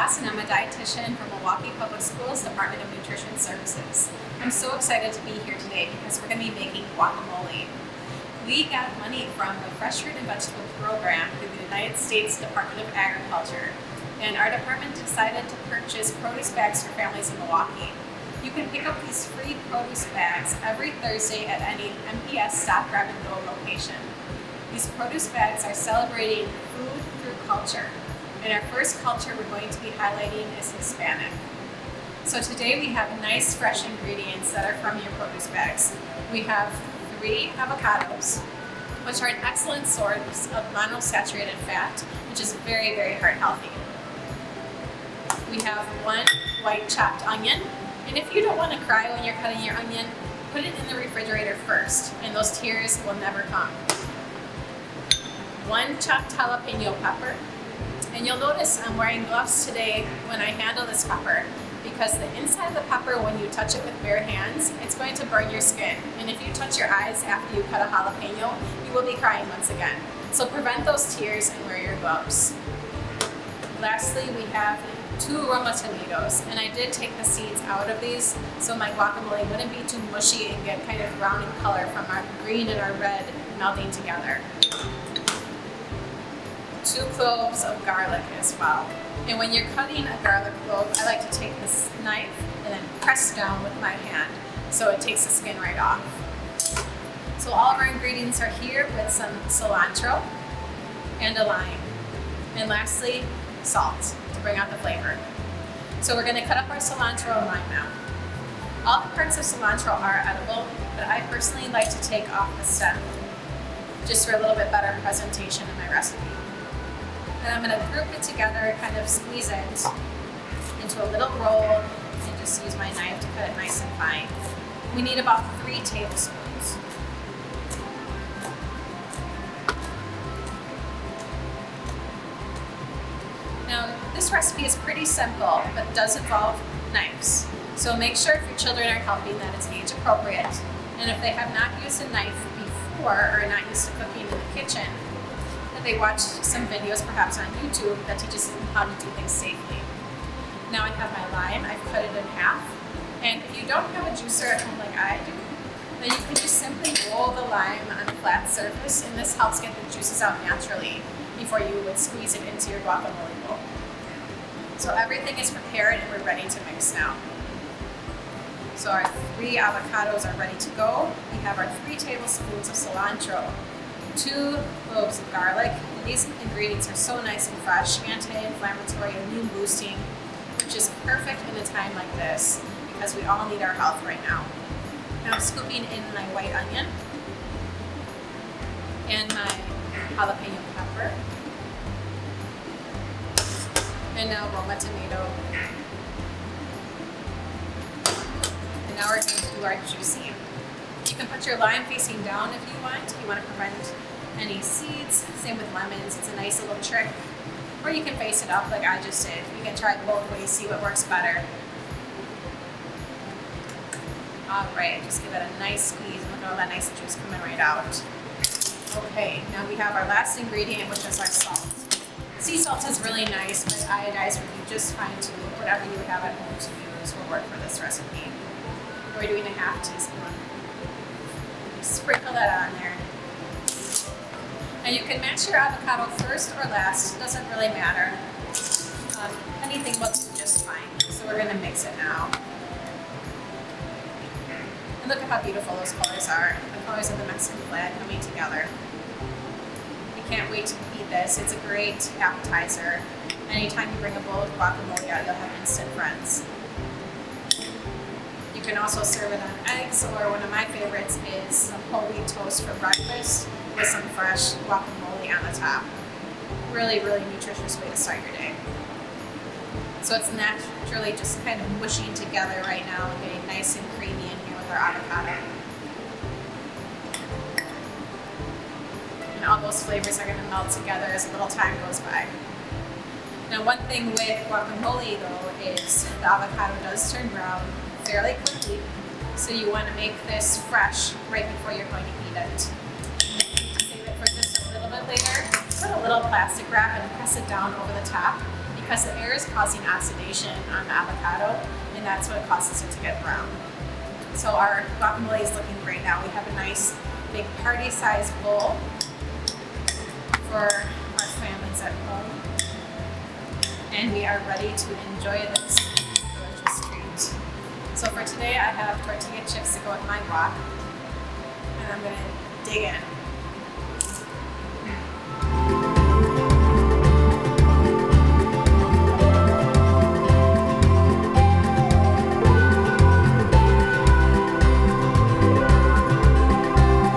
Ross, and I'm a dietitian for Milwaukee Public Schools Department of Nutrition Services. I'm so excited to be here today because we're going to be making guacamole. We got money from the Fresh Fruit and Vegetable Program through the United States Department of Agriculture, and our department decided to purchase produce bags for families in Milwaukee. You can pick up these free produce bags every Thursday at any MPS Stop, Grab, and Go location. These produce bags are celebrating food through culture, and our first culture we're going to be highlighting is Hispanic. So today we have nice fresh ingredients that are from your produce bags. We have 3 avocados, which are an excellent source of monounsaturated fat, which is very, very heart healthy. We have 1 white chopped onion, and if you don't want to cry when you're cutting your onion, put it in the refrigerator first, and those tears will never come. 1 chopped jalapeno pepper, and you'll notice I'm wearing gloves today when I handle this pepper because the inside of the pepper, when you touch it with bare hands, it's going to burn your skin, and if you touch your eyes after you cut a jalapeno, you will be crying once again. So prevent those tears and wear your gloves. Lastly, we have 2 Roma tomatoes, and I did take the seeds out of these so my guacamole wouldn't be too mushy and get kind of brown in color from our green and our red melting together. 2 cloves of garlic as well. And when you're cutting a garlic clove, I like to take this knife and then press down with my hand so it takes the skin right off. So all of our ingredients are here with some cilantro and a lime. And lastly, salt to bring out the flavor. So we're going to cut up our cilantro and lime now. All the parts of cilantro are edible, but I personally like to take off the stem just for a little bit better presentation in my recipe. And I'm going to group it together, kind of squeeze it into a little roll, and just use my knife to cut it nice and fine. We need about 3 tablespoons. Now, this recipe is pretty simple, but does involve knives. So make sure if your children are helping that it's age appropriate, and if they have not used a knife before or are not used to cooking in the kitchen, they watch some videos perhaps on YouTube that teaches them how to do things safely. Now I have my lime, I've cut it in half, and if you don't have a juicer at home like I do, then you can just simply roll the lime on a flat surface, and this helps get the juices out naturally before you would squeeze it into your guacamole bowl. So everything is prepared and we're ready to mix now. So our 3 avocados are ready to go. We have our 3 tablespoons of cilantro, 2 cloves of garlic, and these ingredients are so nice and fresh, anti-inflammatory, immune boosting, which is perfect in a time like this because we all need our health right now. Now I'm scooping in my white onion and my jalapeno pepper, and now Roma tomato. And now we're going to do our juicing. You can put your lime facing down if you want to prevent any seeds. Same with lemons, it's a nice little trick. Or you can face it up like I just did. You can try both ways, see what works better. Alright, just give it a nice squeeze and look at all that nice juice coming right out. Okay, now we have our last ingredient, which is our salt. Sea salt is really nice, but iodized would be just fine too. Whatever you have at home to use will work for this recipe. We're doing a ½ teaspoon. Sprinkle that on there. And you can mash your avocado first or last, doesn't really matter. Anything will do just fine. So we're going to mix it now. And look at how beautiful those colors are. The colors of the Mexican flag coming together. I can't wait to eat this. It's a great appetizer. Anytime you bring a bowl of guacamole out, you'll have instant friends. You can also serve it on eggs, or one of my favorites is some whole wheat toast for breakfast with some fresh guacamole on the top. Really, really nutritious way to start your day. So it's naturally just kind of mushing together right now and getting nice and creamy in here with our avocado. And all those flavors are going to melt together as a little time goes by. Now one thing with guacamole though is the avocado does turn brown fairly quickly, so you want to make this fresh right before you're going to eat it. Save it for just a little bit later. Put a little plastic wrap and press it down over the top because the air is causing oxidation on the avocado, and that's what causes it to get brown. So our guacamole is looking great now. We have a nice big party-sized bowl for our families at home, and we are ready to enjoy this delicious treat. So for today, I have tortilla chips to go with my guac, and I'm gonna dig in.